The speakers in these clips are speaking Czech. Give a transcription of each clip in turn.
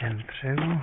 chemtrail.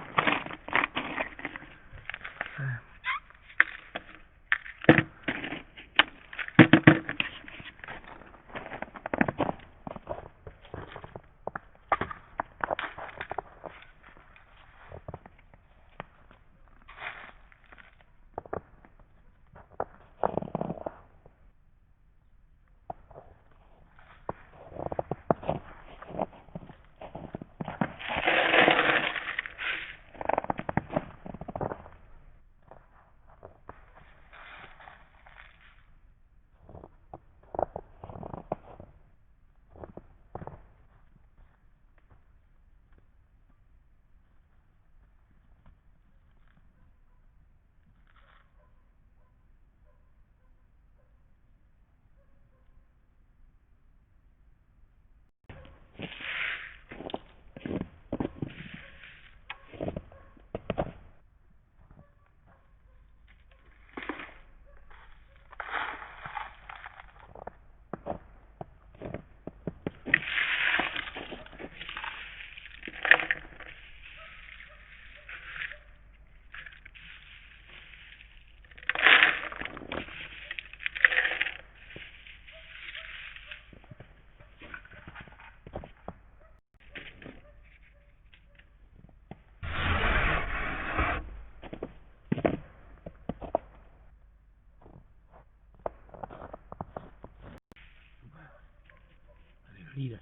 Hlídač.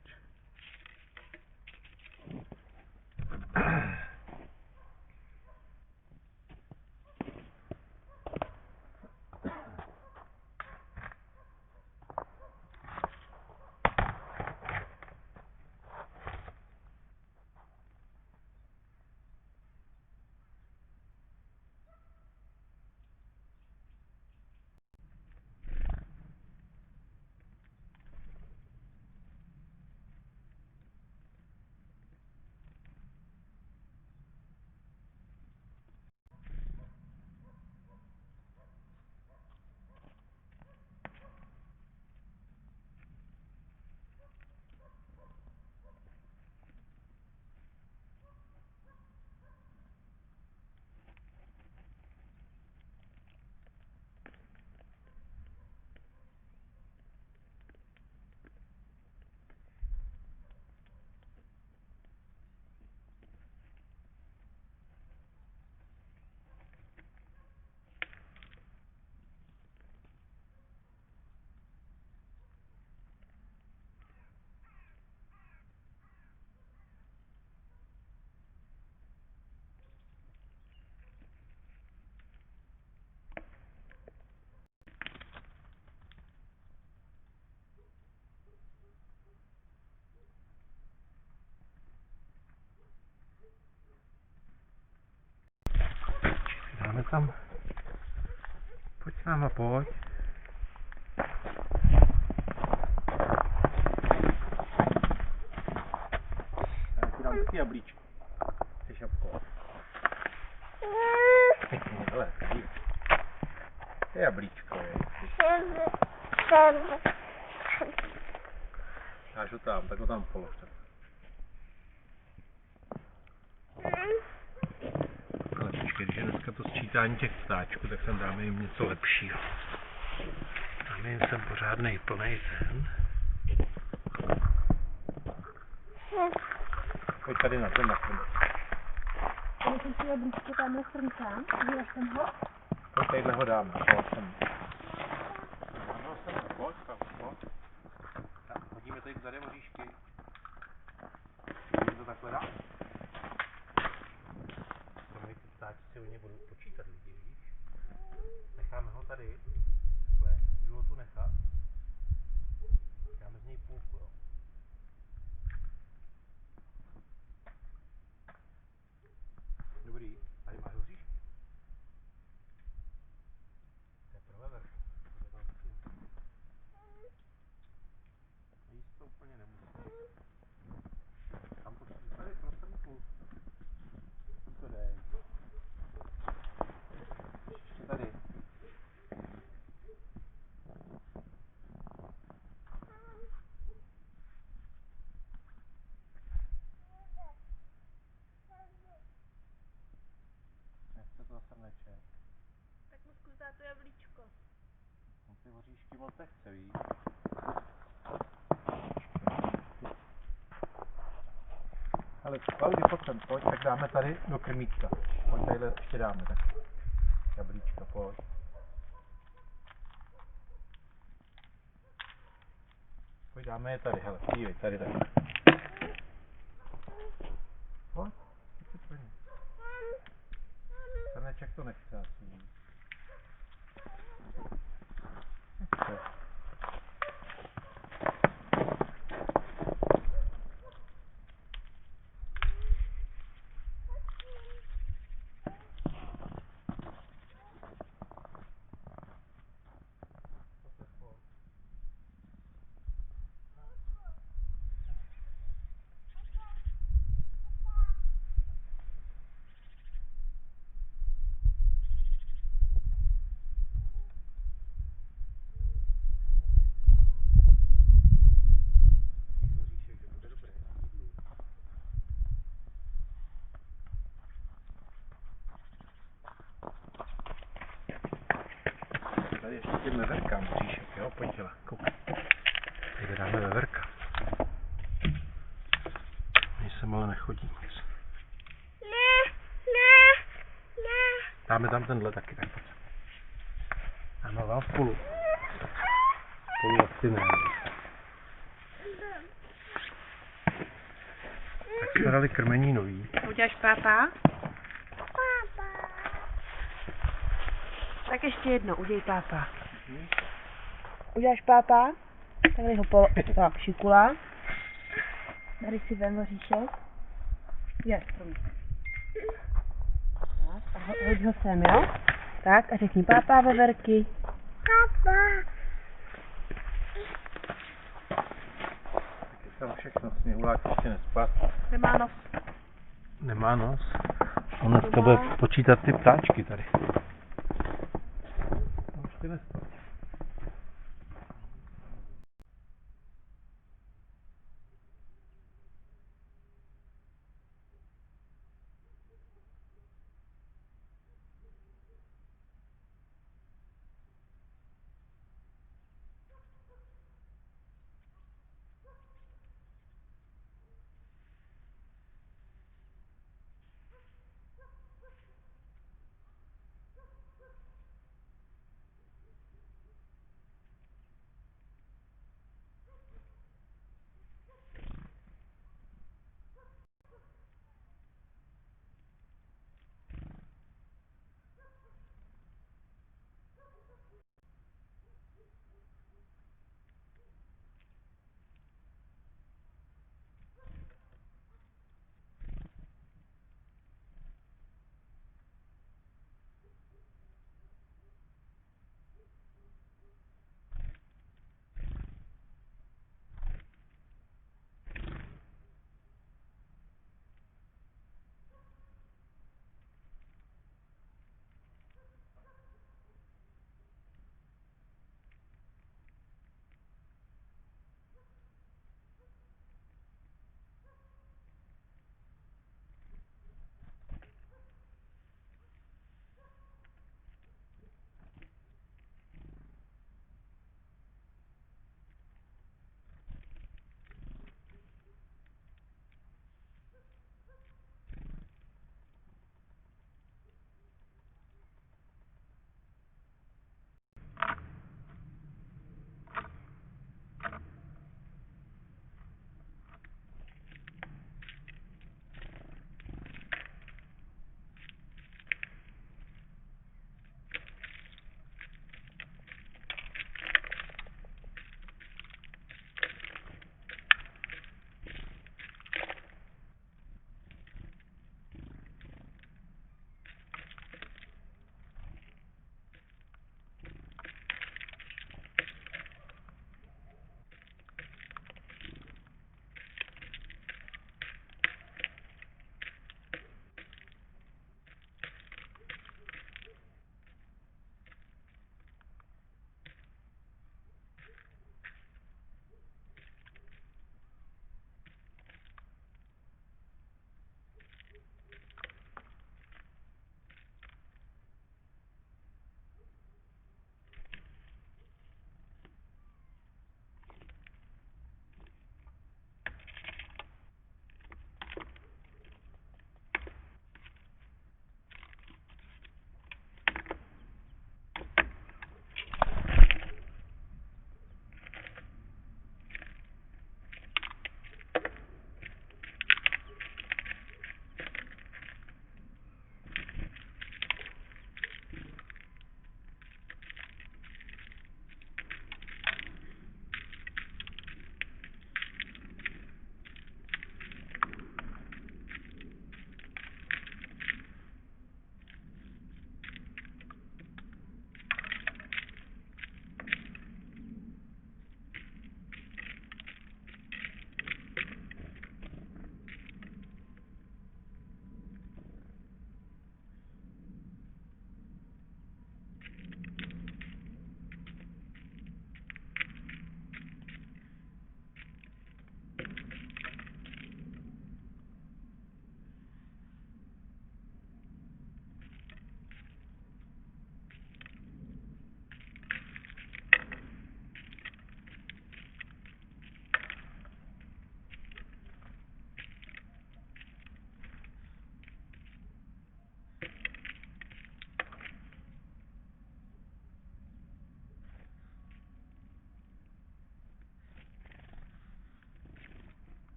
Dáme tam. Pojď s náma, pojď. Já ti dám taky jablíčko. Chceš jabko? Hele, tady. To je jablíčko, je. Dáš ho tam, tak ho tam polož. Ale počkej, když je dneska to sčítání těch ptáčků, tak sem dáme jim něco lepšího. Dáme jim sem pořádnej plnej ten. Pojď tady na zem. Ale jsem si jablíčko tamhle strnkám, vyjel jsem ho. Pojď tadyhle ho dáme, pojď sem. Pojď tam, pojď. Tak, hodíme tady vzade oříšky. Můžeme to takhle dát? Ty ptáči si o ně budou počítat lidi, víš? Necháme ho tady, takhle, můžu ho tu nechat. Dáme z něj půlku, jo. Dobrý, tady máš oříšky. To je pro veverku. Jíst to úplně nemusí. Tam počkej, tady pro strnku. To dej. Ještě tady. za srneček? Tak mu zkus dát to jablíčko. On ty hoříšky moc nechce, víš? Ale Klaudi, pojď, tak dáme tady do krmítka. Pojď tadyhle ještě dáme tak. Jablíčka, pojď. Pojď dáme je tady, hele, dívej, tady tak. Pojď, si pro ně. Srneček to nechce asi. Nechce. Tady ještě těm veverkám bříšek, jo, pojď dělat, koukej. Tady dáme veverka. Oni sem ale nechodí moc. Dáme tam tenhle taky, tak pojď. Dáme vám spolu. Spolu asi ne. Tak jsme dali krmení nový. Uděláš pápa? Tak ještě jedno, udělej pápa. Uděláš pápa? Tady ho tak šikula. Tady si vem hoříšek. Uděláš pro mě. Tak, a hoď ho sem, jo? Tak a řekni pápa veverky. Pápa. Taky tam všechno, Sněhulák ještě nespat. Nemá nos. Nemá nos. On dneska bude počítat ty ptáčky tady. No už ty nespat.